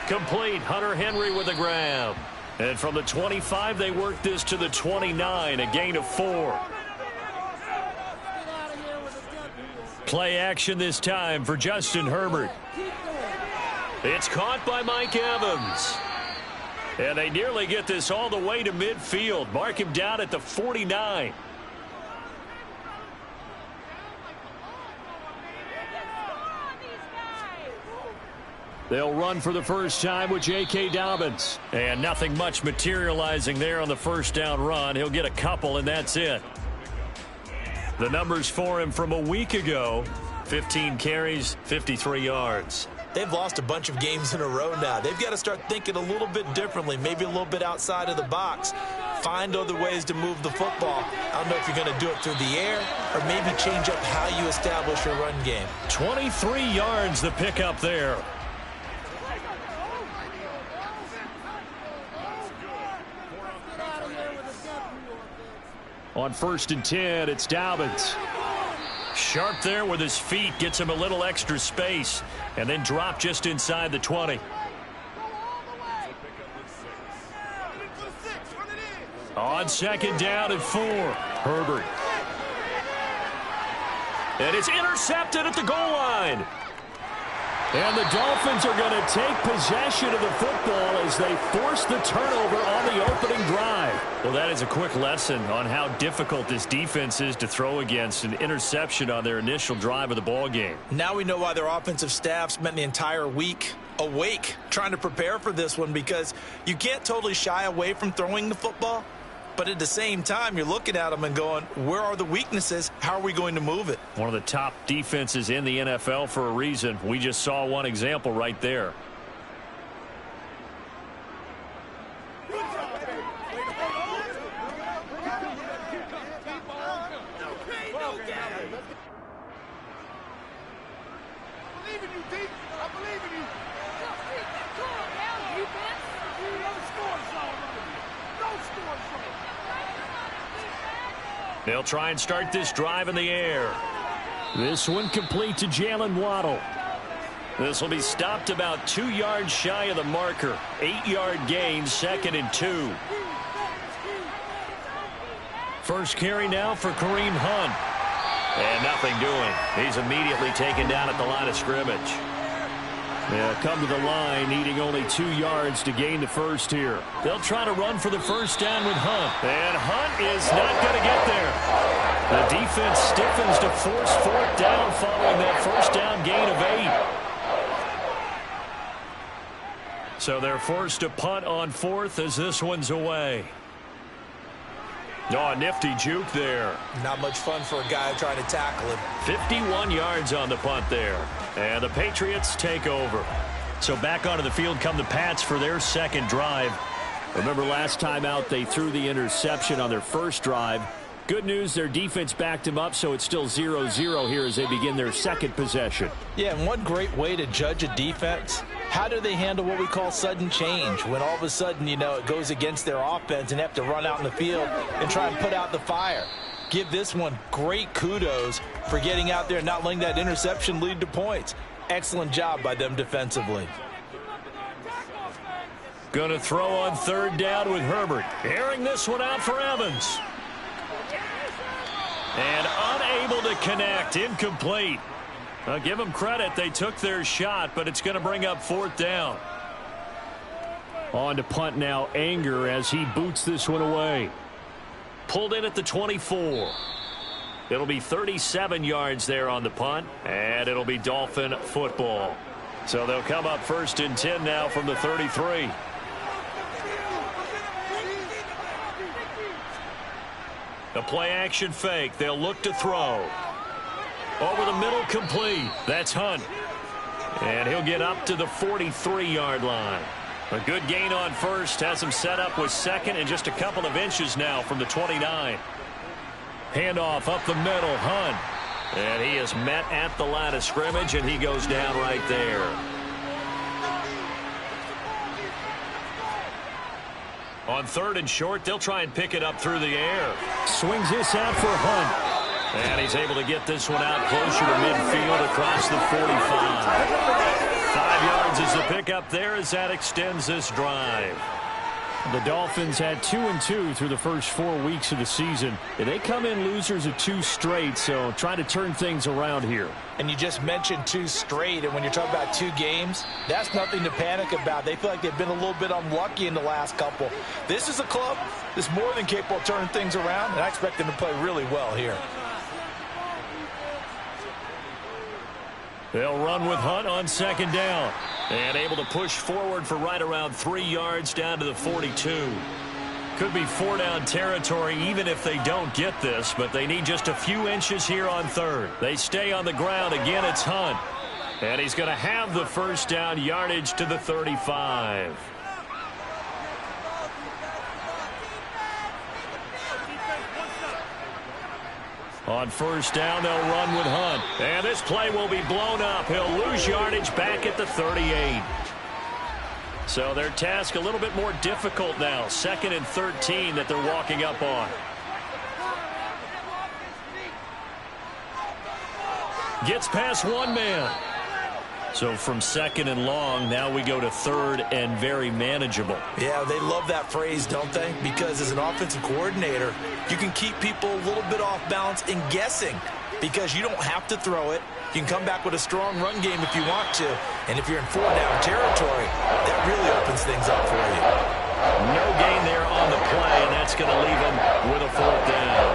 Complete. Hunter Henry with a grab. And from the 25, they work this to the 29, a gain of 4. Play action this time for Justin Herbert. It's caught by Mike Evans. And they nearly get this all the way to midfield. Mark him down at the 49. They'll run for the first time with J.K. Dobbins. And nothing much materializing there on the first down run. He'll get a couple, and that's it. The numbers for him from a week ago, 15 carries, 53 yards. They've lost a bunch of games in a row now. They've got to start thinking a little bit differently, maybe a little bit outside of the box. Find other ways to move the football. I don't know if you're going to do it through the air or maybe change up how you establish your run game. 23 yards the pickup there. On 1st and 10, it's Dobbins. Sharp there with his feet, gets him a little extra space, and then drop just inside the 20. On 2nd down and 4, Herbert. And it's intercepted at the goal line. And the Dolphins are going to take possession of the football as they force the turnover on the opening drive. Well, that is a quick lesson on how difficult this defense is to throw against. An interception on their initial drive of the ball game. Now we know why their offensive staff spent the entire week awake trying to prepare for this one, because you can't totally shy away from throwing the football. But at the same time, you're looking at them and going, where are the weaknesses? How are we going to move it? One of the top defenses in the NFL for a reason. We just saw one example right there. They'll try and start this drive in the air. This one complete to Jalen Waddle. This will be stopped about 2 yards shy of the marker. 8-yard gain, 2nd and 2. First carry now for Kareem Hunt. And nothing doing. He's immediately taken down at the line of scrimmage. They'll come to the line, needing only 2 yards to gain the first here. They'll try to run for the first down with Hunt. And Hunt is not going to get there. The defense stiffens to force 4th down following that first down gain of 8. So they're forced to punt on 4th as this one's away. Oh, a nifty juke there. Not much fun for a guy trying to tackle him. 51 yards on the punt there. And the Patriots take over. So back onto the field come the Pats for their second drive. Remember last time out they threw the interception on their first drive. Good news, their defense backed him up, so it's still 0-0 here as they begin their second possession. Yeah, and one great way to judge a defense, how do they handle what we call sudden change? When all of a sudden, you know, it goes against their offense and they have to run out in the field and try and put out the fire. Give this one great kudos for getting out there and not letting that interception lead to points. Excellent job by them defensively. Going to throw on 3rd down with Herbert. Airing this one out for Evans. And unable to connect. Incomplete. I'll give them credit. They took their shot, but it's going to bring up 4th down. On to punt now, Anger, as he boots this one away. Pulled in at the 24. It'll be 37 yards there on the punt, and it'll be Dolphin football. So they'll come up 1st and 10 now from the 33. A play-action fake. They'll look to throw. Over the middle, complete. That's Hunt. And he'll get up to the 43-yard line. A good gain on 1st. Has him set up with 2nd and just a couple of inches now from the 29. Handoff up the middle, Hunt. And he is met at the line of scrimmage, and he goes down right there. On 3rd and short, they'll try and pick it up through the air. Swings this out for Hunt. And he's able to get this one out closer to midfield across the 45. 5 yards uses the pickup there as that extends this drive. The Dolphins had 2-2 through the first 4 weeks of the season. They come in losers of 2 straight, so trying to turn things around here. And you just mentioned 2 straight, and when you're talking about 2 games, that's nothing to panic about. They feel like they've been a little bit unlucky in the last couple. This is a club that's more than capable of turning things around, and I expect them to play really well here. They'll run with Hunt on second down. And able to push forward for right around 3 yards down to the 42. Could be 4-down territory even if they don't get this, but they need just a few inches here on third. They stay on the ground. Again, it's Hunt. And he's going to have the first down, yardage to the 35. On first down, they'll run with Hunt. And this play will be blown up. He'll lose yardage back at the 38. So their task a little bit more difficult now. 2nd and 13 that they're walking up on. Gets past one man. So from 2nd and long, now we go to 3rd and very manageable. Yeah, they love that phrase, don't they? Because as an offensive coordinator, you can keep people a little bit off balance and guessing because you don't have to throw it. You can come back with a strong run game if you want to. And if you're in 4-down territory, that really opens things up for you. No gain there on the play, and that's going to leave them with a 4th down.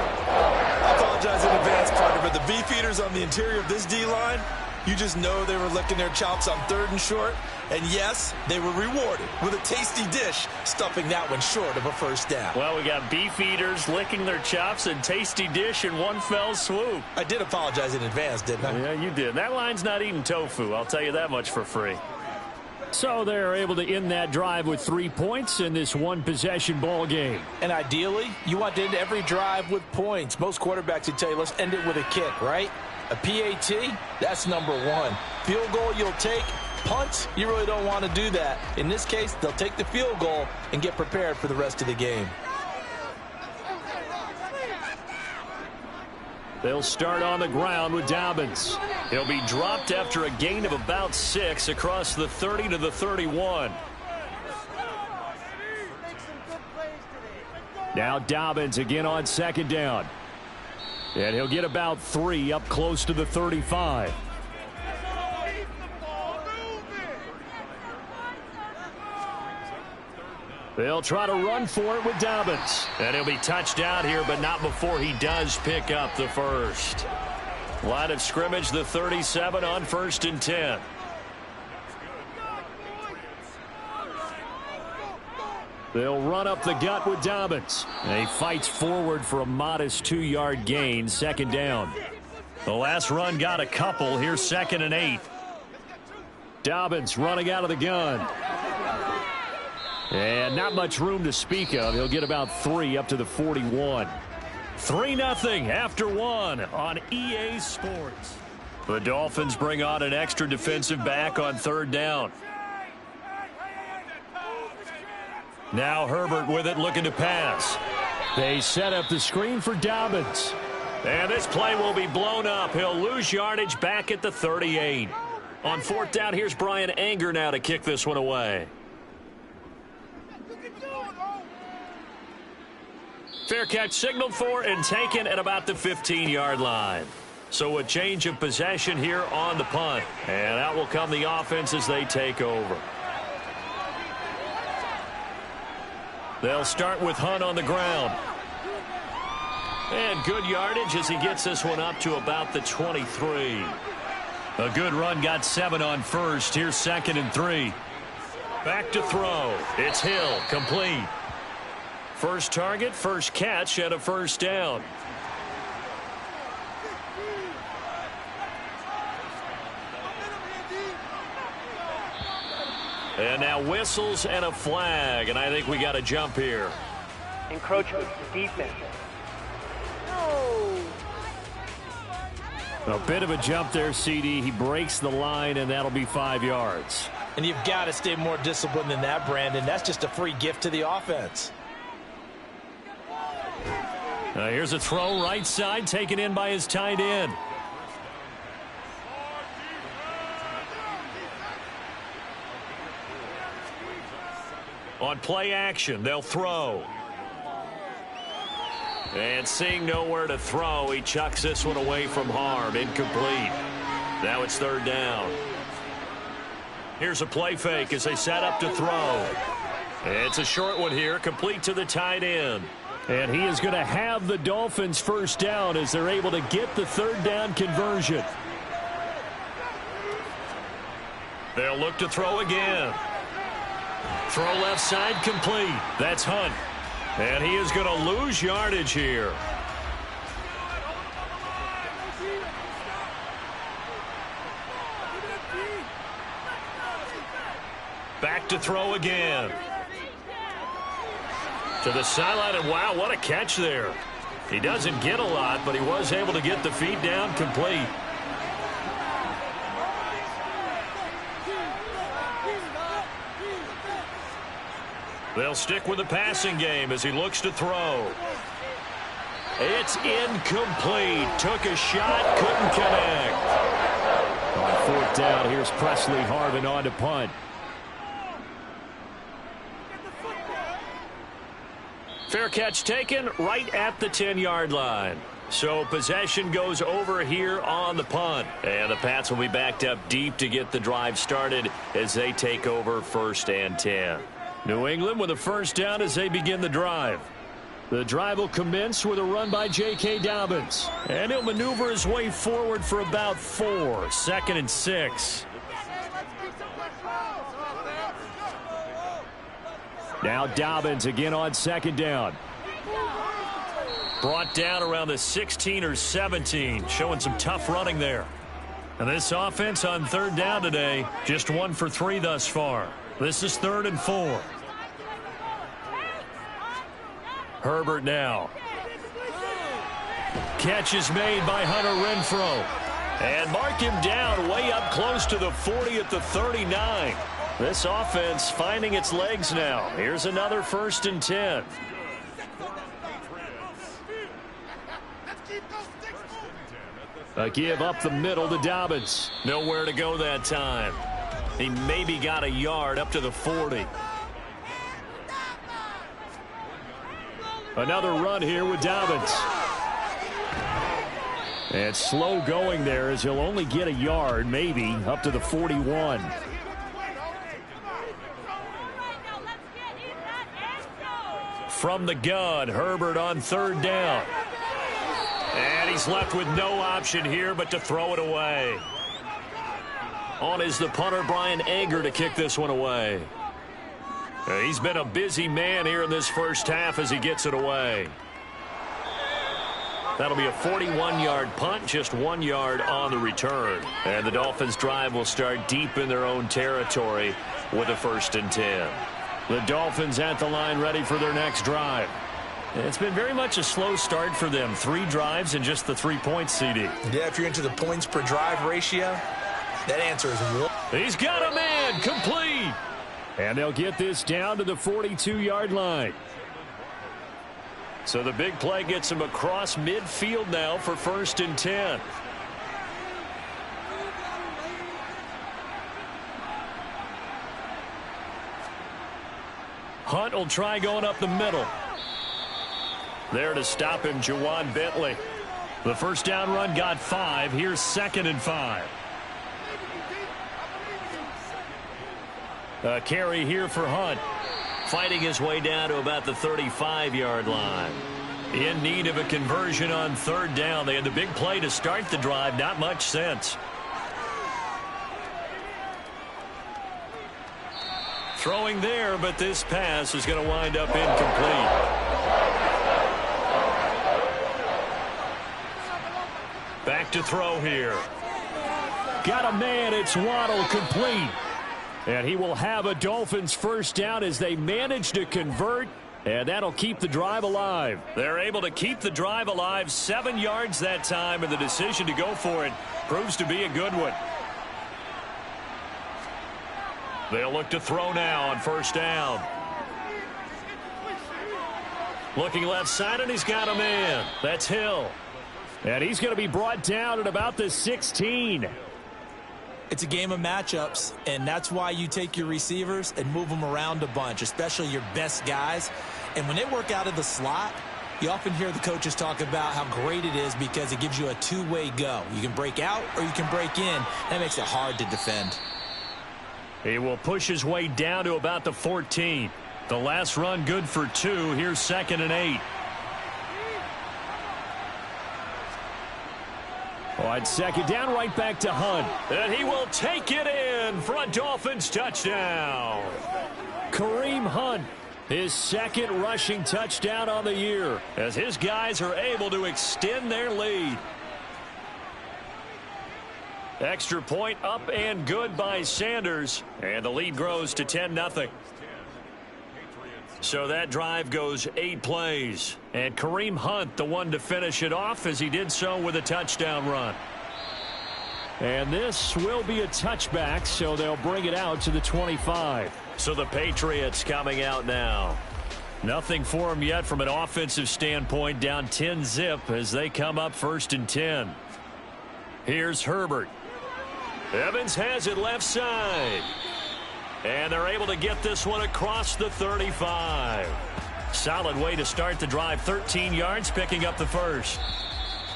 I apologize in advance, partner, but the beefeaters on the interior of this D-line, you just know they were licking their chops on 3rd and short. And yes, they were rewarded with a tasty dish, stuffing that one short of a first down. Well, we got beef eaters licking their chops and tasty dish in one fell swoop. I did apologize in advance, didn't I? Yeah, you did. That line's not eating tofu. I'll tell you that much for free. So they're able to end that drive with 3 points in this one-possession ball game. And ideally, you want to end every drive with points. Most quarterbacks would tell you, let's end it with a kick, right? A PAT, that's number 1. Field goal you'll take. Punt, you really don't want to do that. In this case, they'll take the field goal and get prepared for the rest of the game. They'll start on the ground with Dobbins. He'll be dropped after a gain of about 6 across the 30 to the 31. Now Dobbins again on second down. And he'll get about 3 up close to the 35. They'll try to run for it with Dobbins. And he'll be touched down here, but not before he does pick up the first. Line of scrimmage, the 37 on 1st and 10. They'll run up the gut with Dobbins. And he fights forward for a modest 2-yard gain, 2nd down. The last run got a couple. Here's 2nd and 8. Dobbins running out of the gun. And not much room to speak of. He'll get about 3 up to the 41. 3-0 after 1 on EA Sports. The Dolphins bring on an extra defensive back on 3rd down. Now Herbert with it, looking to pass. They set up the screen for Dobbins. And this play will be blown up. He'll lose yardage back at the 38. On 4th down, here's Brian Anger now to kick this one away. Fair catch signaled for and taken at about the 15-yard line. So a change of possession here on the punt. And out will come the offense as they take over. They'll start with Hunt on the ground. And good yardage as he gets this one up to about the 23. A good run, got 7 on first. Here's 2nd and 3. Back to throw. It's Hill, complete. First target, first catch, and a first down. And now whistles and a flag, and I think we got a jump here. Encroachment, defense. A bit of a jump there, CD. He breaks the line, and that'll be 5 yards. And you've got to stay more disciplined than that, Brandon. That's just a free gift to the offense. Here's a throw right side, taken in by his tight end. On play action, they'll throw. And seeing nowhere to throw, he chucks this one away from harm. Incomplete. Now it's third down. Here's a play fake as they set up to throw. It's a short one here, complete to the tight end. And he is going to have the Dolphins first down as they're able to get the third down conversion. They'll look to throw again. Throw left side complete. That's Hunt. And he is going to lose yardage here. Back to throw again. To the sideline, and wow, what a catch there. He doesn't get a lot, but he was able to get the feet down complete. They'll stick with the passing game as he looks to throw. It's incomplete. Took a shot, couldn't connect. On fourth down, here's Presley Harvin on to punt. Fair catch taken right at the 10-yard line. So possession goes over here on the punt. And the Pats will be backed up deep to get the drive started as they take over 1st and 10. New England with a first down as they begin the drive. The drive will commence with a run by J.K. Dobbins. And he'll maneuver his way forward for about 4. 2nd and 6. Now Dobbins again on 2nd down. Brought down around the 16 or 17. Showing some tough running there. And this offense on 3rd down today, just 1 for 3 thus far. This is 3rd and 4. Herbert now. Catch is made by Hunter Renfrow. And mark him down way up close to the 40 at the 39. This offense finding its legs now. Here's another 1st and 10. A give up the middle to Dobbins. Nowhere to go that time. He maybe got a yard up to the 40. Another run here with Dobbins. And slow going there as he'll only get a yard, maybe, up to the 41. From the gun, Herbert on 3rd down. And he's left with no option here but to throw it away. On is the punter, Brian Anger, to kick this one away. He's been a busy man here in this first half as he gets it away. That'll be a 41-yard punt, just 1 yard on the return. And the Dolphins' drive will start deep in their own territory with a 1st and 10. The Dolphins at the line ready for their next drive. It's been very much a slow start for them. 3 drives and just the 3 points, CD. Yeah, if you're into the points per drive ratio, that answer is 1. He's got a man, complete. And they'll get this down to the 42-yard line. So the big play gets him across midfield now for 1st and 10. Hunt will try going up the middle. There to stop him, Juwan Bentley. The first down run got 5. Here's 2nd and 5. A carry here for Hunt. Fighting his way down to about the 35-yard line. In need of a conversion on 3rd down. They had the big play to start the drive. Not much sense. Throwing there, but this pass is going to wind up incomplete. Back to throw here. Got a man. It's Waddle, complete. And he will have a Dolphins first down as they manage to convert. And that'll keep the drive alive. They're able to keep the drive alive. 7 yards that time, and the decision to go for it proves to be a good one. They'll look to throw now on 1st down. Looking left side, and he's got a man. That's Hill. And he's going to be brought down at about the 16. It's a game of matchups, and that's why you take your receivers and move them around a bunch, especially your best guys. And when they work out of the slot, you often hear the coaches talk about how great it is because it gives you a two-way go. You can break out or you can break in. That makes it hard to defend. He will push his way down to about the 14. The last run good for 2. Here's 2nd and 8. On 2nd down, right back to Hunt. And he will take it in for a Dolphins touchdown. Kareem Hunt, his 2nd rushing touchdown on the year, as his guys are able to extend their lead. Extra point up and good by Sanders, and the lead grows to 10-0. So that drive goes 8 plays, and Kareem Hunt the one to finish it off as he did so with a touchdown run. And this will be a touchback, so they'll bring it out to the 25. So the Patriots coming out now. Nothing for them yet from an offensive standpoint, down 10-zip as they come up 1st and 10. Here's Herbert. Evans has it left side. And they're able to get this one across the 35. Solid way to start the drive. 13 yards, picking up the first.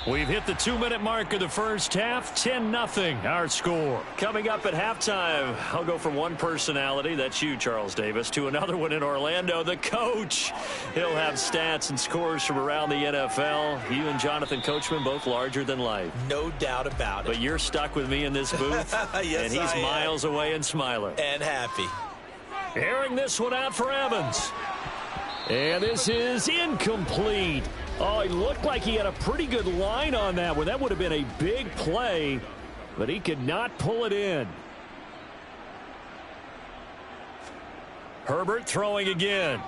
We've hit the 2-minute mark of the first half. 10-0 our score. Coming up at halftime, I'll go from one personality, that's you, Charles Davis, to another one in Orlando, the coach. He'll have stats and scores from around the NFL. You and Jonathan Coachman both larger than life. No doubt about it. But you're stuck with me in this booth. Yes, and he's miles away and smiling. And happy. Airing this one out for Evans. And this is incomplete. Oh, it looked like he had a pretty good line on that one. That would have been a big play, but he could not pull it in. Herbert throwing again.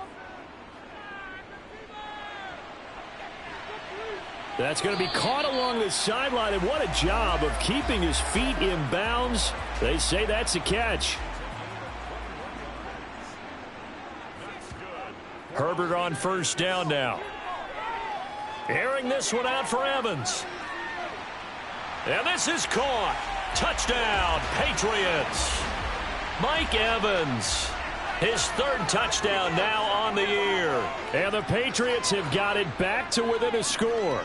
That's going to be caught along the sideline, and what a job of keeping his feet in bounds. They say that's a catch. Herbert on 1st down now. Airing this one out for Evans. And this is caught. Touchdown, Patriots. Mike Evans, his 3rd touchdown now on the year. And the Patriots have got it back to within a score.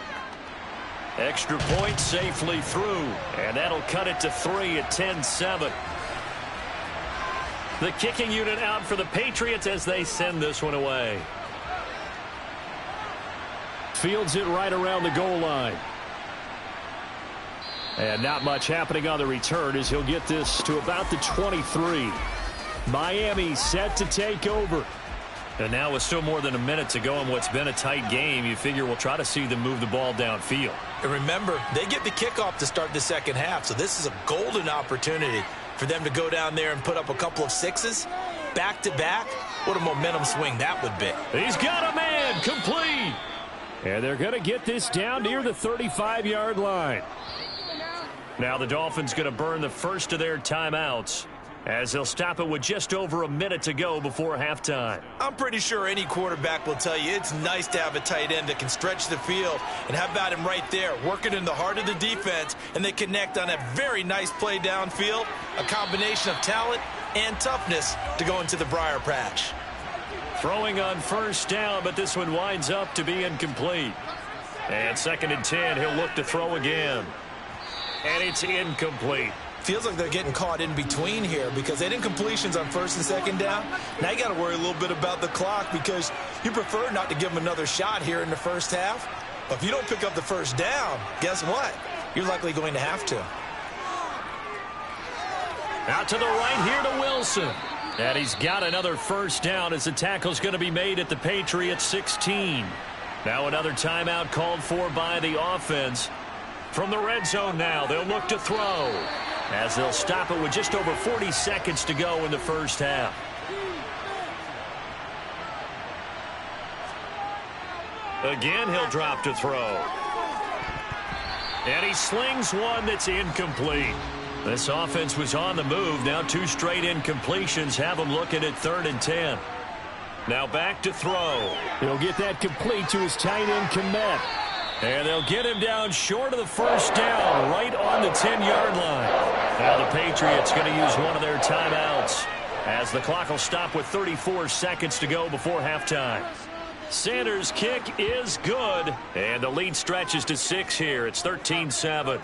Extra point safely through. And that'll cut it to 3 at 10-7. The kicking unit out for the Patriots as they send this one away. Fields it right around the goal line. And not much happening on the return as he'll get this to about the 23. Miami set to take over. And now with still more than a minute to go in what's been a tight game, you figure we'll try to see them move the ball downfield. And remember, they get the kickoff to start the second half, so this is a golden opportunity for them to go down there and put up a couple of 6s. Back-to-back, what a momentum swing that would be. He's got a man, complete. And they're going to get this down near the 35-yard line. Now the Dolphins going to burn the first of their timeouts as they'll stop it with just over a minute to go before halftime. I'm pretty sure any quarterback will tell you it's nice to have a tight end that can stretch the field. And how about him right there, working in the heart of the defense, and they connect on a very nice play downfield, a combination of talent and toughness to go into the briar patch. Throwing on 1st down, but this one winds up to be incomplete. And 2nd and 10, he'll look to throw again. And it's incomplete. Feels like they're getting caught in between here because they did incompletions on 1st and 2nd down. Now you got to worry a little bit about the clock because you prefer not to give them another shot here in the first half. But if you don't pick up the 1st down, guess what? You're likely going to have to. Out to the right here to Wilson. And he's got another 1st down as the tackle's going to be made at the Patriots 16. Now another timeout called for by the offense. From the red zone now, they'll look to throw as they'll stop it with just over 40 seconds to go in the first half. Again, he'll drop to throw. And he slings one that's incomplete. This offense was on the move. Now 2 straight incompletions have them looking at 3rd and 10. Now back to throw. He'll get that complete to his tight end, Kmet. And they'll get him down short of the 1st down, right on the 10-yard line. Now the Patriots going to use one of their timeouts as the clock will stop with 34 seconds to go before halftime. Sanders' kick is good, and the lead stretches to 6 here. It's 13-7.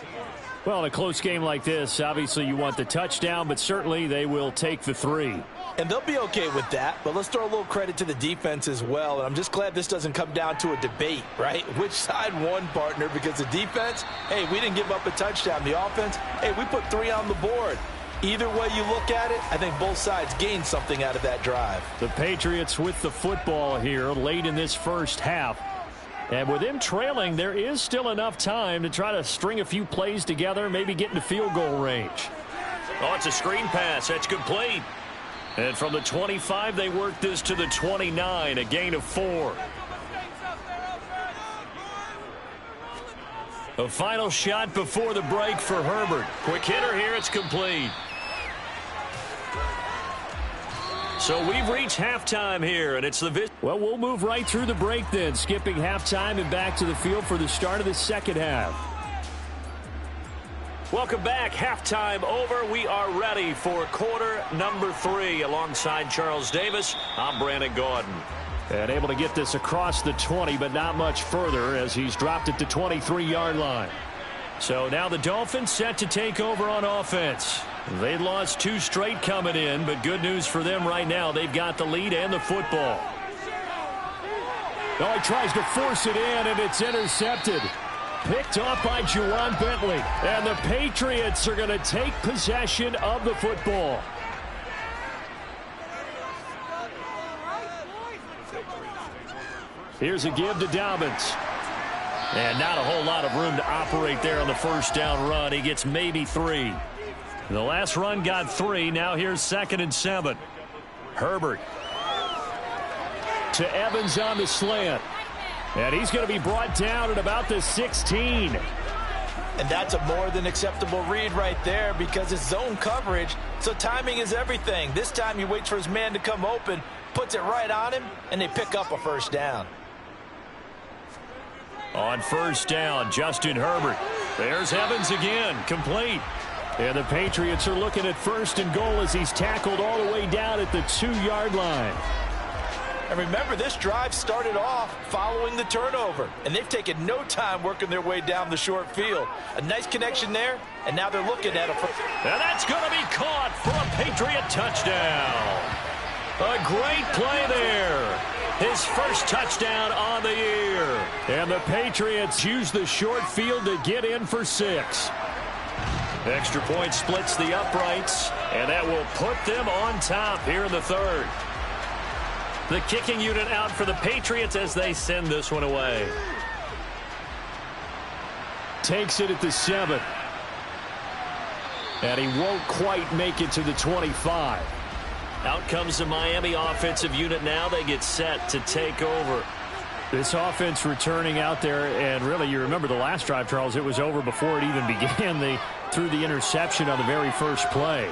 Well, in a close game like this, obviously you want the touchdown, but certainly they will take the 3. And they'll be okay with that, but let's throw a little credit to the defense as well. And I'm just glad this doesn't come down to a debate, right? Which side won, partner? Because the defense, hey, we didn't give up a touchdown. The offense, hey, we put 3 on the board. Either way you look at it, I think both sides gained something out of that drive. The Patriots with the football here late in this first half. And with them trailing, there is still enough time to try to string a few plays together, maybe get into field goal range. Oh, it's a screen pass. That's complete. And from the 25, they work this to the 29, a gain of 4. A final shot before the break for Herbert. Quick hitter here, it's complete. So we've reached halftime here, and it's the Well, we'll move right through the break then, skipping halftime and back to the field for the start of the second half. Welcome back. Halftime over. We are ready for quarter number 3. Alongside Charles Davis, I'm Brandon Gordon. And able to get this across the 20, but not much further as he's dropped it to 23-yard line. So now the Dolphins set to take over on offense. They'd lost 2 straight coming in, but good news for them right now. They've got the lead and the football. Oh, he tries to force it in, and it's intercepted. Picked off by Juwan Bentley. And the Patriots are going to take possession of the football. Here's a give to Dobbins. And not a whole lot of room to operate there on the first down run. He gets maybe 3. The last run got 3. Now here's 2nd and 7. Herbert. To Evans on the slant. And he's going to be brought down at about the 16. And that's a more than acceptable read right there because it's zone coverage, so timing is everything. This time he waits for his man to come open, puts it right on him, and they pick up a first down. On first down, Justin Herbert. There's Evans again, complete. And the Patriots are looking at 1st and goal as he's tackled all the way down at the 2-yard line. And remember, this drive started off following the turnover, and they've taken no time working their way down the short field. A nice connection there, and now they're looking at a first. And that's going to be caught for a Patriot touchdown. A great play there. His first touchdown on the year. And the Patriots use the short field to get in for 6. Extra point splits the uprights, and that will put them on top here in the 3rd. The kicking unit out for the Patriots as they send this one away. Takes it at the 7. And he won't quite make it to the 25. Out comes the Miami offensive unit now. They get set to take over. This offense returning out there, and really, you remember the last drive, Charles, it was over before it even began. They threw the interception on the very first play.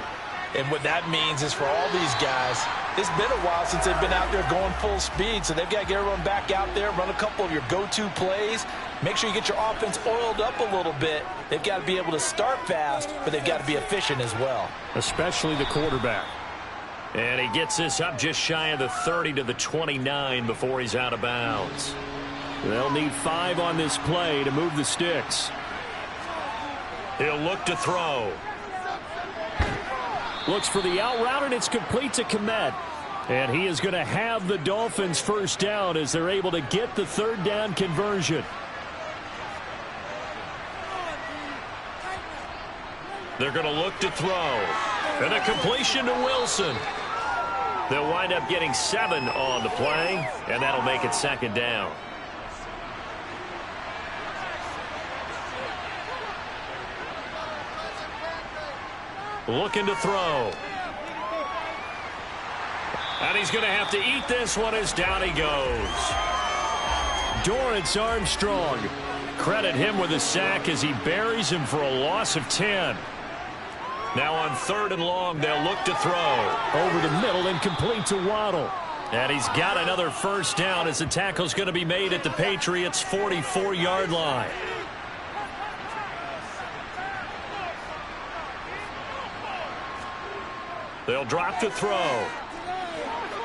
And what that means is for all these guys, it's been a while since they've been out there going full speed, so they've got to get everyone back out there, run a couple of your go-to plays, make sure you get your offense oiled up a little bit. They've got to be able to start fast, but they've got to be efficient as well. Especially the quarterback. And he gets this up just shy of the 30 to the 29 before he's out of bounds. They'll need 5 on this play to move the sticks. He'll look to throw. Looks for the out route, and it's complete to Kmet. And he is going to have the Dolphins first down as they're able to get the 3rd down conversion. They're going to look to throw. And a completion to Wilson. They'll wind up getting 7 on the play, and that'll make it 2nd down. Looking to throw. And he's going to have to eat this one as down he goes. Dorrance Armstrong. Credit him with a sack as he buries him for a loss of 10. Now on 3rd and long, they'll look to throw. Over the middle and complete to Waddle. And he's got another first down as the tackle's going to be made at the Patriots' 44-yard line. They'll drop to throw.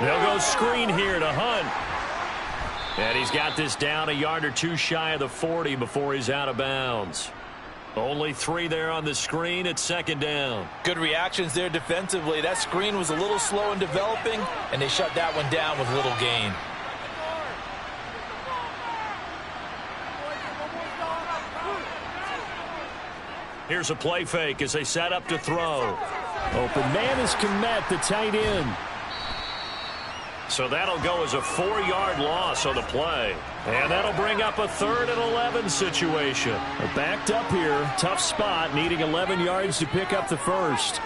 They'll go screen here to Hunt. And he's got this down a yard or two shy of the 40 before he's out of bounds. Only 3 there on the screen at second down. Good reactions there defensively. That screen was a little slow in developing, and they shut that one down with little gain. Here's a play fake as they set up to throw. Open man is Kmet, the tight end. So that'll go as a 4-yard loss on the play. And that'll bring up a 3rd and 11 situation. They're backed up here. Tough spot, needing 11 yards to pick up the first.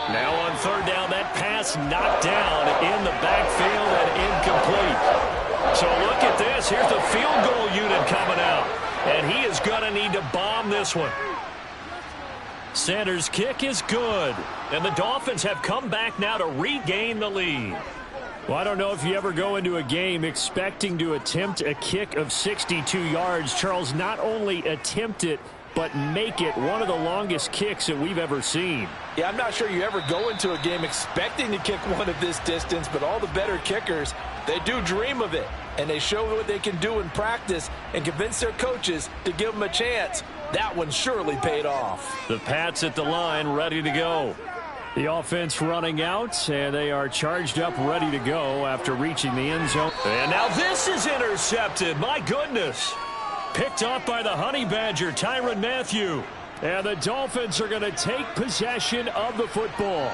Now on 3rd down, that pass knocked down in the backfield and incomplete. So look at this. Here's the field goal unit coming out. And he is going to need to bomb this one. Sanders' kick is good. And the Dolphins have come back now to regain the lead. Well, I don't know if you ever go into a game expecting to attempt a kick of 62 yards. Charles, not only attempt it, but make it one of the longest kicks that we've ever seen. Yeah, I'm not sure you ever go into a game expecting to kick one of this distance, but all the better kickers, they do dream of it. And they show what they can do in practice and convince their coaches to give them a chance. That one surely paid off. The Pats at the line, ready to go. The offense running out, and they are charged up, ready to go after reaching the end zone. And now this is intercepted. My goodness. Picked off by the Honey Badger, Tyrann Mathieu. And the Dolphins are going to take possession of the football.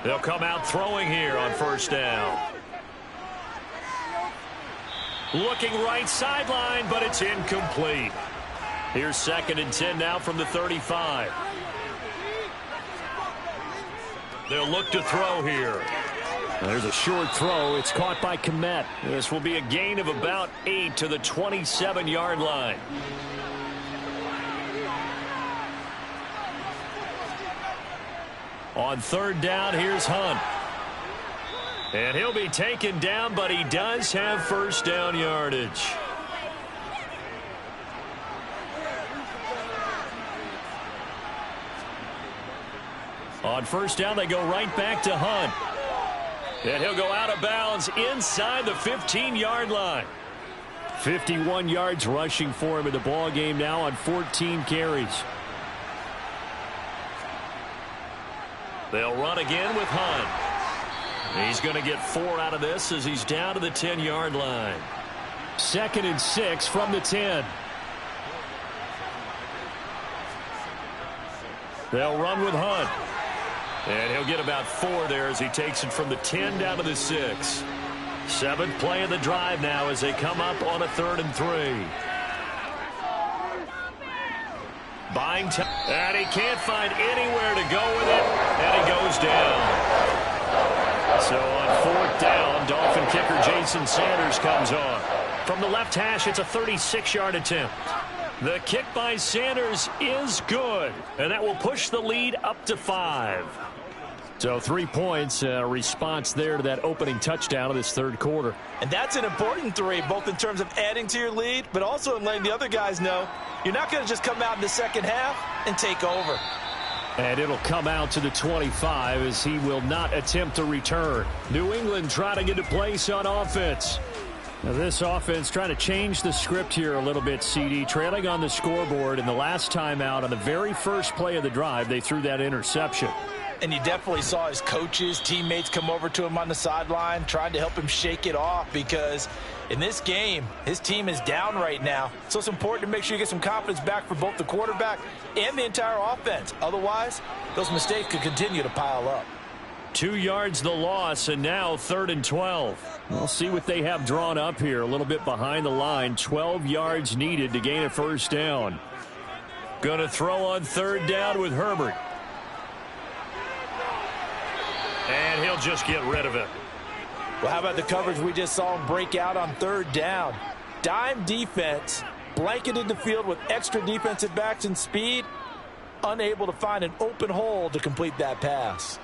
They'll come out throwing here on 1st down. Looking right sideline, but it's incomplete. Here's 2nd and 10 now from the 35. They'll look to throw here. There's a short throw. It's caught by Kmet. This will be a gain of about 8 to the 27-yard line. On 3rd down, here's Hunt. And he'll be taken down, but he does have 1st down yardage. On 1st down, they go right back to Hunt. And he'll go out of bounds inside the 15-yard line. 51 yards rushing for him in the ball game now on 14 carries. They'll run again with Hunt. He's going to get 4 out of this as he's down to the 10-yard line. 2nd and 6 from the 10. They'll run with Hunt. And he'll get about 4 there as he takes it from the 10 down to the 6. 7th play of the drive now as they come up on a 3rd and 3. Buying time. And he can't find anywhere to go with it. And he goes down. So on 4th down, Dolphin kicker Jason Sanders comes on. From the left hash, it's a 36-yard attempt. The kick by Sanders is good. And that will push the lead up to 5. So 3 points, a response there to that opening touchdown of this 3rd quarter. And that's an important 3, both in terms of adding to your lead, but also in letting the other guys know you're not going to just come out in the second half and take over. And it'll come out to the 25 as he will not attempt to return. New England trying to get a place on offense. Now this offense trying to change the script here a little bit, CD. Trailing on the scoreboard, and the last time out on the very first play of the drive, they threw that interception. And you definitely saw his coaches, teammates come over to him on the sideline, trying to help him shake it off, because in this game, his team is down right now. So it's important to make sure you get some confidence back for both the quarterback and the entire offense. Otherwise, those mistakes could continue to pile up. 2 yards the loss, and now 3rd and 12. We'll see what they have drawn up here. A little bit behind the line. 12 yards needed to gain a 1st down. Going to throw on 3rd down with Herbert. And he'll just get rid of it. Well, how about the coverage we just saw him break out on 3rd down? Dime defense, blanketed the field with extra defensive backs and speed, unable to find an open hole to complete that pass.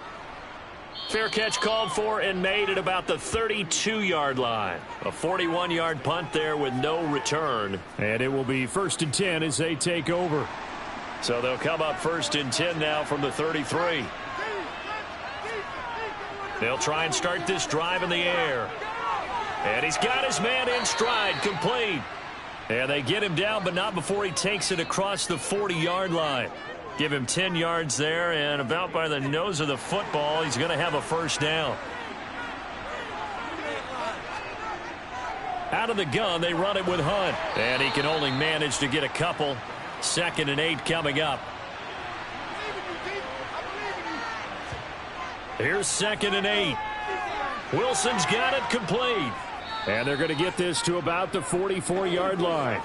Fair catch called for and made at about the 32-yard line. A 41-yard punt there with no return. And it will be 1st and 10 as they take over. So they'll come up 1st and 10 now from the 33. They'll try and start this drive in the air. And he's got his man in stride, complete. And they get him down, but not before he takes it across the 40-yard line. Give him 10 yards there, and about by the nose of the football, he's going to have a 1st down. Out of the gun, they run it with Hunt. And he can only manage to get a couple. 2nd and 8 coming up. Here's 2nd and 8. Wilson's got it complete. And they're going to get this to about the 44-yard line.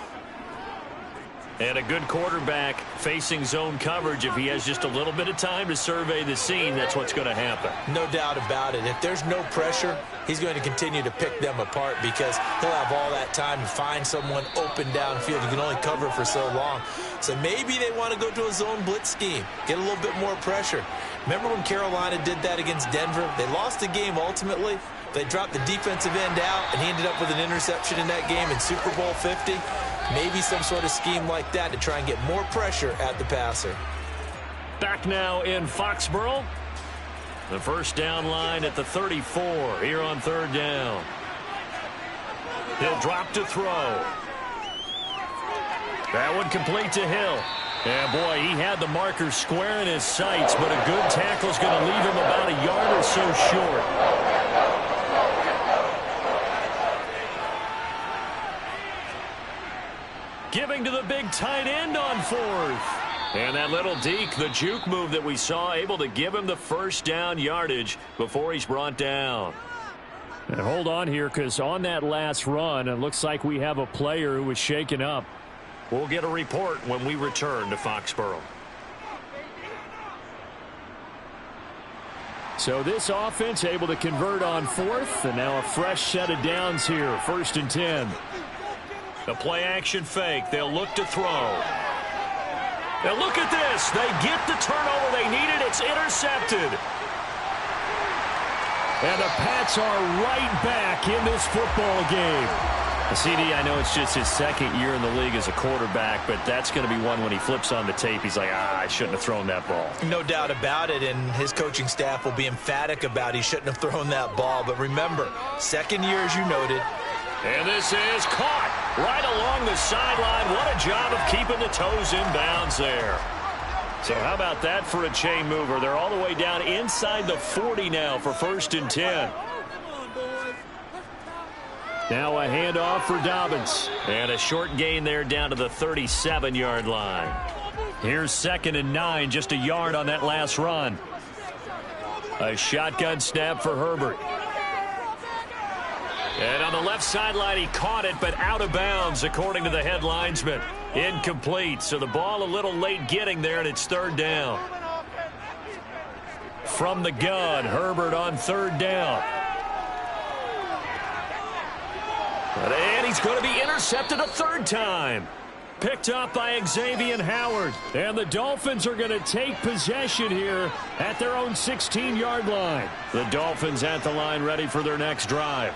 And a good quarterback facing zone coverage. If he has just a little bit of time to survey the scene, that's what's going to happen. No doubt about it. If there's no pressure, he's going to continue to pick them apart because he'll have all that time to find someone open downfield. You can only cover for so long. So maybe they want to go to a zone blitz scheme, get a little bit more pressure. Remember when Carolina did that against Denver? They lost the game ultimately. They dropped the defensive end out, and he ended up with an interception in that game in Super Bowl 50. Maybe some sort of scheme like that to try and get more pressure at the passer. Back now in Foxborough. The 1st down line at the 34 here on 3rd down. He'll drop to throw. That one complete to Hill. And boy, he had the marker square in his sights, but a good tackle is going to leave him about a yard or so short. Giving to the big tight end on 4th. And that little deke, the juke move that we saw, able to give him the 1st down yardage before he's brought down. And hold on here, because on that last run, it looks like we have a player who was shaken up. We'll get a report when we return to Foxborough. So this offense able to convert on 4th, and now a fresh set of downs here, 1st and 10. The play-action fake. They'll look to throw. Now look at this. They get the turnover they needed. It's intercepted. And the Pats are right back in this football game. CD, I know it's just his 2nd year in the league as a quarterback, but that's going to be one when he flips on the tape. He's like, I shouldn't have thrown that ball. No doubt about it, and his coaching staff will be emphatic about he shouldn't have thrown that ball. But remember, 2nd year, as you noted. And this is caught right along the sideline. What a job of keeping the toes in bounds there. So how about that for a chain mover? They're all the way down inside the 40 now for 1st and 10. Now a handoff for Dobbins. And a short gain there down to the 37-yard line. Here's 2nd and 9, just a yard on that last run. A shotgun snap for Herbert. And on the left sideline, he caught it, but out of bounds, according to the head linesman. Incomplete, so the ball a little late getting there, and it's 3rd down. From the gun, Herbert on 3rd down. And he's going to be intercepted a 3rd time. Picked up by Xavier Howard. And the Dolphins are going to take possession here at their own 16-yard line. The Dolphins at the line ready for their next drive.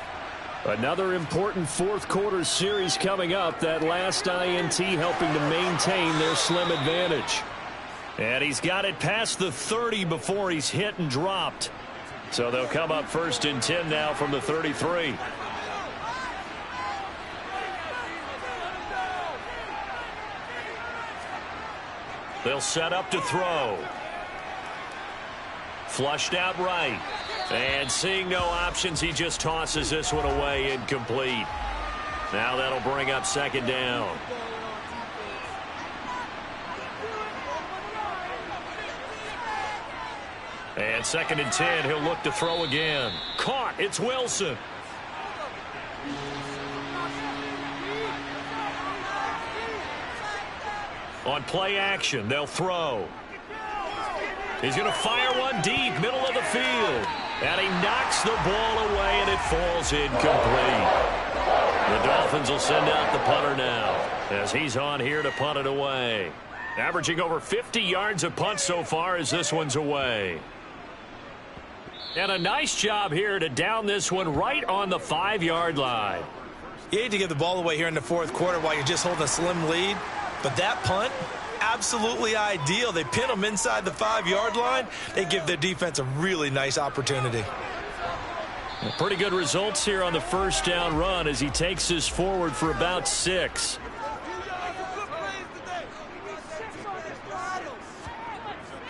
Another important 4th quarter series coming up. That last INT helping to maintain their slim advantage. And he's got it past the 30 before he's hit and dropped. So they'll come up 1st and 10 now from the 33. They'll set up to throw. Flushed out right. And seeing no options, he just tosses this one away, incomplete. Now that'll bring up 2nd down. And 2nd and 10, he'll look to throw again. Caught, it's Wilson. On play action, they'll throw. He's going to fire one deep, middle of the field. And he knocks the ball away, and it falls incomplete. The Dolphins will send out the punter now, as he's on here to punt it away. Averaging over 50 yards a punt so far as this one's away. And a nice job here to down this one right on the 5-yard line. You hate to give the ball away here in the 4th quarter while you're just holding a slim lead. But that punt, absolutely ideal. They pin them inside the 5-yard line. They give their defense a really nice opportunity. Pretty good results here on the first down run as he takes this forward for about 6.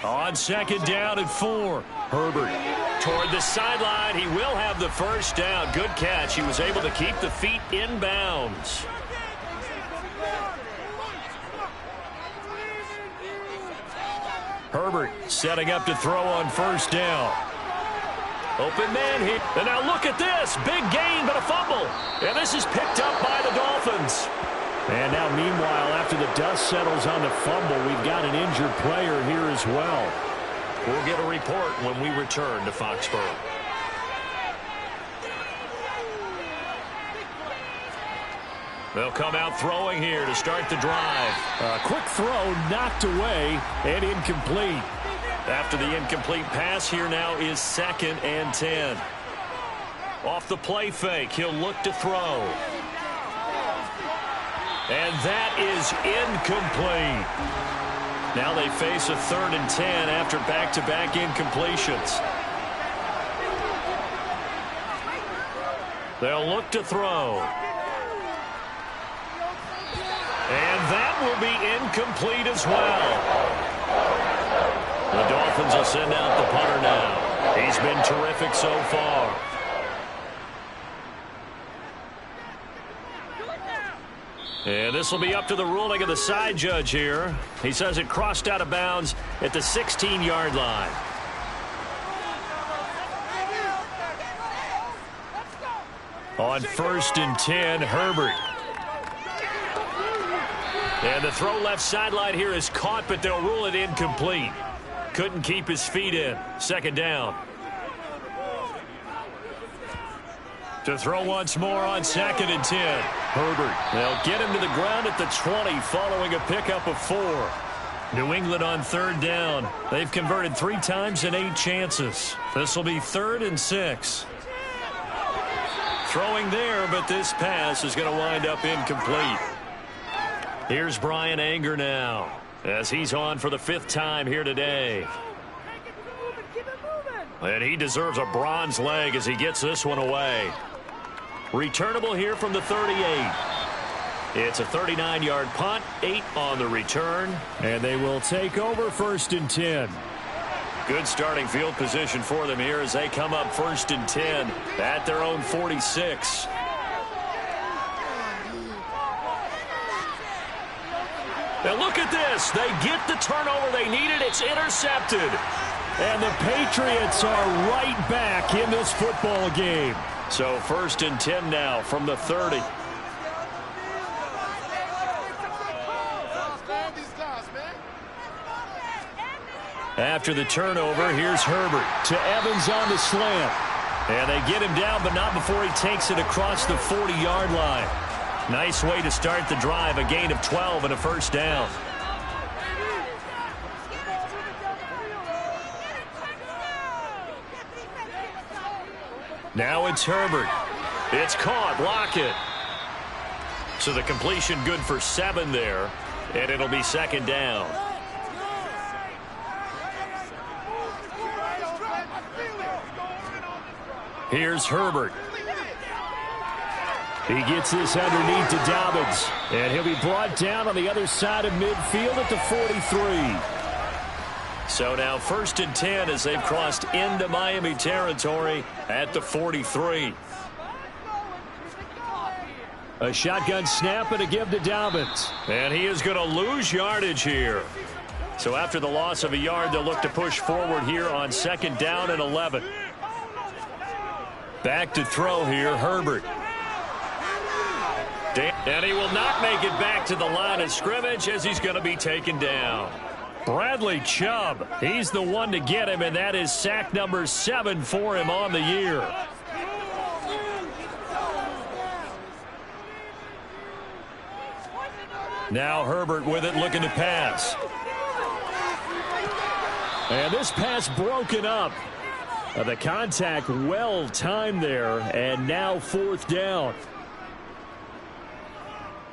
On second down and 4. Herbert toward the sideline. He will have the first down. Good catch. He was able to keep the feet in bounds. Herbert setting up to throw on first down. Open man here. And now look at this. Big gain, but a fumble. And this is picked up by the Dolphins. And now, meanwhile, after the dust settles on the fumble, we've got an injured player here as well. We'll get a report when we return to Foxborough. They'll come out throwing here to start the drive. A quick throw knocked away and incomplete. After the incomplete pass, here now is 2nd and 10. Off the play fake, he'll look to throw. And that is incomplete. Now they face a 3rd and 10 after back-to-back incompletions. They'll look to throw. And that will be incomplete as well. The Dolphins will send out the punter now. He's been terrific so far. And this will be up to the ruling of the side judge here. He says it crossed out of bounds at the 16-yard line. On 1st and 10, Herbert. And the throw left sideline here is caught, but they'll rule it incomplete. Couldn't keep his feet in. 2nd down. To throw once more on 2nd and 10. Herbert. They'll get him to the ground at the 20 following a pickup of 4. New England on 3rd down. They've converted 3 times in 8 chances. This will be 3rd and 6. Throwing there, but this pass is going to wind up incomplete. Here's Brian Anger now as he's on for the 5th time here today. And he deserves a bronze leg as he gets this one away. Returnable here from the 38. It's a 39-yard punt, 8 on the return. And they will take over 1st and 10. Good starting field position for them here as they come up 1st and 10 at their own 46. Now look at this. They get the turnover they needed. It's intercepted. And the Patriots are right back in this football game. So 1st and 10 now from the 30. After the turnover, here's Herbert to Evans on the slant. And they get him down, but not before he takes it across the 40-yard line. Nice way to start the drive, a gain of 12 and a 1st down. Now it's Herbert. It's caught. Lockett. So the completion good for 7 there, and it'll be 2nd down. Here's Herbert. He gets this underneath to Dobbins, and he'll be brought down on the other side of midfield at the 43. So now 1st and 10 as they've crossed into Miami territory at the 43. A shotgun snap and a give to Dobbins. And he is going to lose yardage here. So after the loss of a yard, they'll look to push forward here on 2nd down and 11. Back to throw here, Herbert. And he will not make it back to the line of scrimmage as he's going to be taken down. Bradley Chubb, he's the one to get him, and that is sack number 7 for him on the year. Now Herbert with it, looking to pass. And this pass broken up. The contact well timed there, and now 4th down.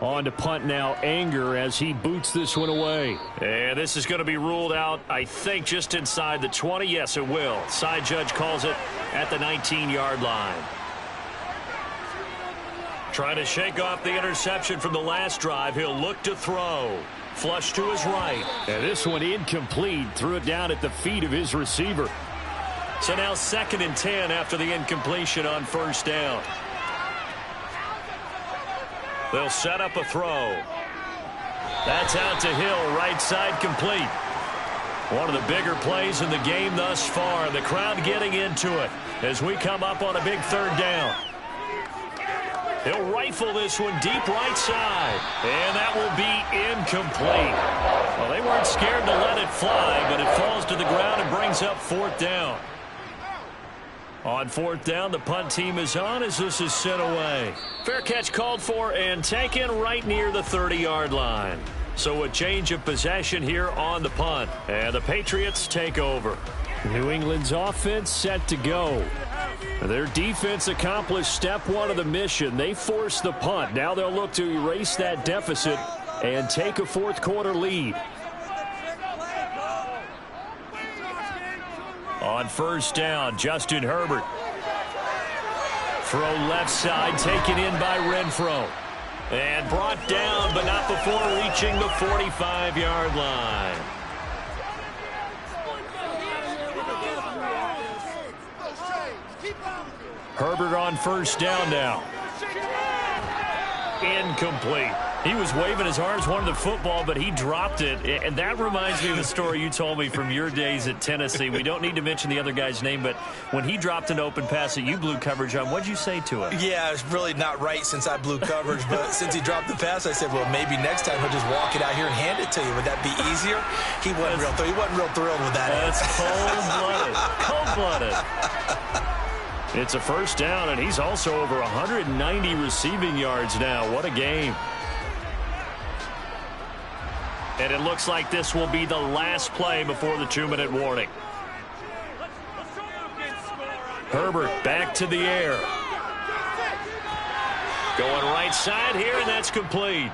On to punt now, Anger, as he boots this one away. And this is going to be ruled out, I think, just inside the 20. Yes, it will. Side judge calls it at the 19-yard line. Trying to shake off the interception from the last drive. He'll look to throw. Flush to his right. And this one incomplete. Threw it down at the feet of his receiver. So now 2nd and 10 after the incompletion on 1st down. They'll set up a throw. That's out to Hill, right side complete. One of the bigger plays in the game thus far. The crowd getting into it as we come up on a big 3rd down. He'll rifle this one deep right side. And that will be incomplete. Well, they weren't scared to let it fly, but it falls to the ground and brings up 4th down. On 4th down, the punt team is on as this is sent away. Fair catch called for and taken right near the 30-yard line. So a change of possession here on the punt. And the Patriots take over. New England's offense set to go. Their defense accomplished step 1 of the mission. They forced the punt. Now they'll look to erase that deficit and take a 4th quarter lead. On 1st down, Justin Herbert. Throw left side, taken in by Renfro. And brought down, but not before reaching the 45-yard line. Herbert on 1st down now. Incomplete. He was waving his arms, wanted the football, but he dropped it. And that reminds me of the story you told me from your days at Tennessee. We don't need to mention the other guy's name, but when he dropped an open pass that you blew coverage on, what'd you say to him? Yeah, it's really not right since I blew coverage, but since he dropped the pass, I said, well, maybe next time he'll just walk it out here and hand it to you. Would that be easier? He wasn't real thrilled with that. That's cold-blooded. Cold-blooded. It's a 1st down, and he's also over 190 receiving yards now. What a game. And it looks like this will be the last play before the 2-minute warning. Herbert back to the air. Going right side here, and that's complete.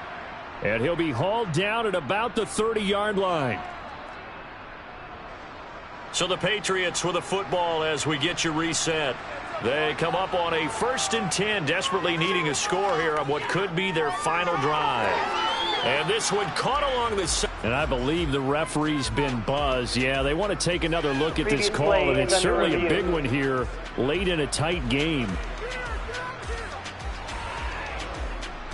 And he'll be hauled down at about the 30-yard line. So the Patriots with a football as we get you reset. They come up on a 1st and 10, desperately needing a score here on what could be their final drive. And this one caught along the side. And I believe the referee's been buzzed. Yeah, they want to take another look at this call, and it's certainly a big one here late in a tight game.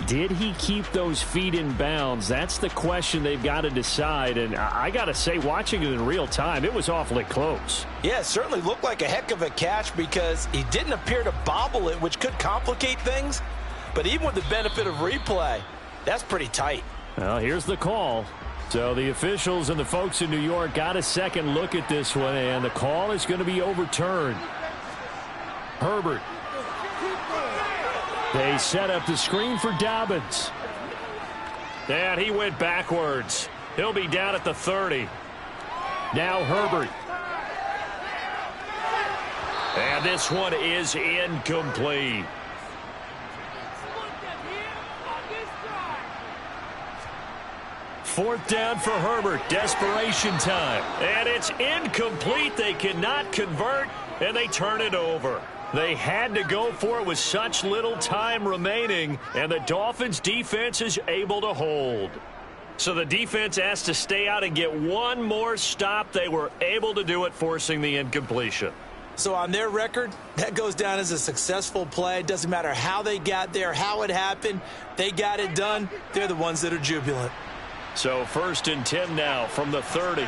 Did he keep those feet in bounds? That's the question they've got to decide. And I got to say, watching it in real time, it was awfully close. Yeah, it certainly looked like a heck of a catch because he didn't appear to bobble it, which could complicate things. But even with the benefit of replay, that's pretty tight. Well, here's the call. So the officials and the folks in New York got a second look at this one, and the call is going to be overturned. Herbert. They set up the screen for Dobbins. And he went backwards. He'll be down at the 30. Now Herbert. And this one is incomplete. Fourth down for Herbert. Desperation time. And it's incomplete. They cannot convert, and they turn it over. They had to go for it with such little time remaining, and the Dolphins defense is able to hold. So the defense has to stay out and get one more stop. They were able to do it, forcing the incompletion. So on their record, that goes down as a successful play. It doesn't matter how they got there, how it happened. They got it done. They're the ones that are jubilant. So 1st and 10 now from the 30.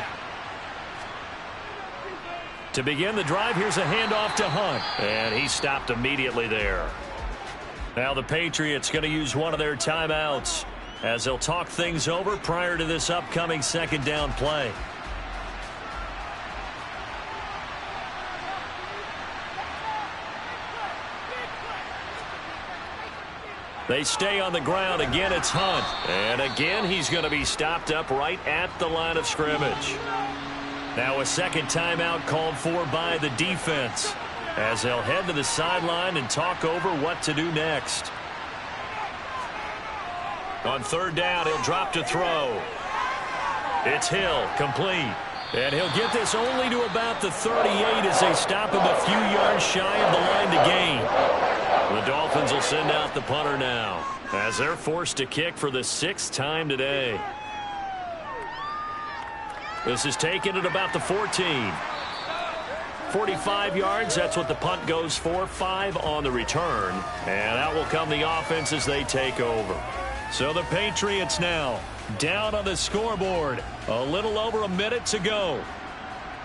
To begin the drive, here's a handoff to Hunt. And he stopped immediately there. Now the Patriots going to use one of their timeouts as they'll talk things over prior to this upcoming 2nd down play. They stay on the ground. Again, it's Hunt. And again, he's going to be stopped up right at the line of scrimmage. Now a second timeout called for by the defense as they'll head to the sideline and talk over what to do next. On third down, he'll drop to throw. It's Hill, complete. And he'll get this only to about the 38 as they stop him a few yards shy of the line to gain. The Dolphins will send out the punter now as they're forced to kick for the 6th time today. This is taken at about the 14. 45 yards, that's what the punt goes for. 5 on the return. And out will come the offense as they take over. So the Patriots now down on the scoreboard. A little over a minute to go.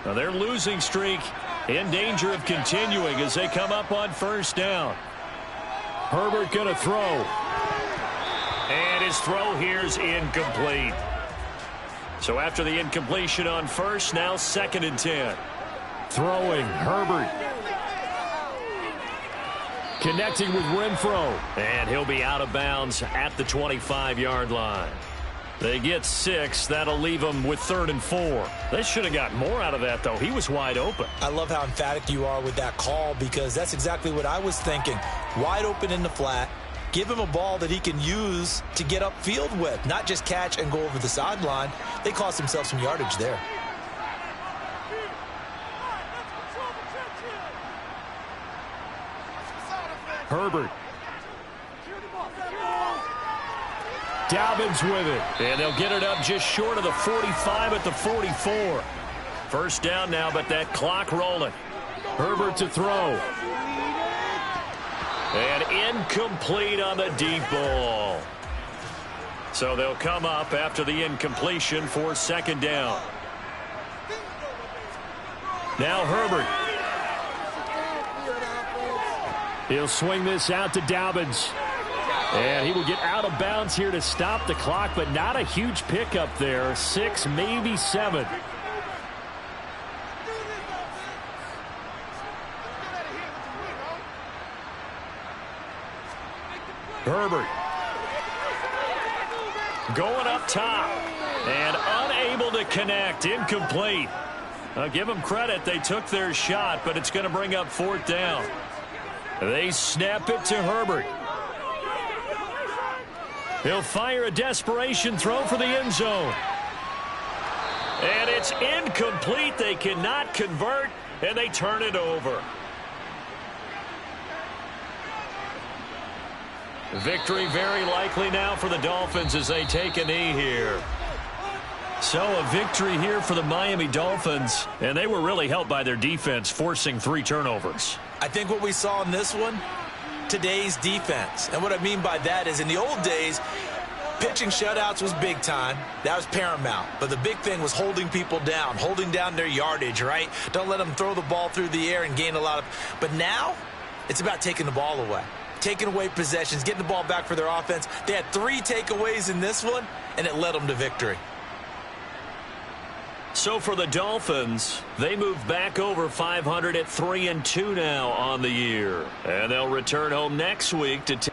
Now their losing streak in danger of continuing as they come up on first down. Herbert going to throw. And his throw here is incomplete. So after the incompletion on first, now 2nd and 10. Throwing, Herbert. Connecting with Renfro. And he'll be out of bounds at the 25-yard line. They get 6. That'll leave them with 3rd and 4. They should have got more out of that, though. He was wide open. I love how emphatic you are with that call because that's exactly what I was thinking. Wide open in the flat. Give him a ball that he can use to get upfield with, not just catch and go over the sideline. They cost themselves some yardage there. Herbert. Dobbins with it. And they'll get it up just short of the 45 at the 44. First down now, but that clock rolling. Herbert to throw. And incomplete on the deep ball. So they'll come up after the incompletion for 2nd down. Now Herbert. He'll swing this out to Dobbins. And he will get out of bounds here to stop the clock, but not a huge pickup there. 6, maybe 7. Herbert. Going up top. And unable to connect. Incomplete. I'll give them credit. They took their shot, but it's going to bring up 4th down. They snap it to Herbert. He'll fire a desperation throw for the end zone. And it's incomplete. They cannot convert, and they turn it over. Victory very likely now for the Dolphins as they take a knee here. So a victory here for the Miami Dolphins, and they were really helped by their defense forcing 3 turnovers. I think what we saw in this one, today's defense. And what I mean by that is in the old days, pitching shutouts was big time. That was paramount. But the big thing was holding people down, holding down their yardage, right? Don't let them throw the ball through the air and gain a lot of. But now it's about taking the ball away, taking away possessions, getting the ball back for their offense. They had 3 takeaways in this one, and it led them to victory. So for the Dolphins, they move back over 500 at 3-2 now on the year. And they'll return home next week to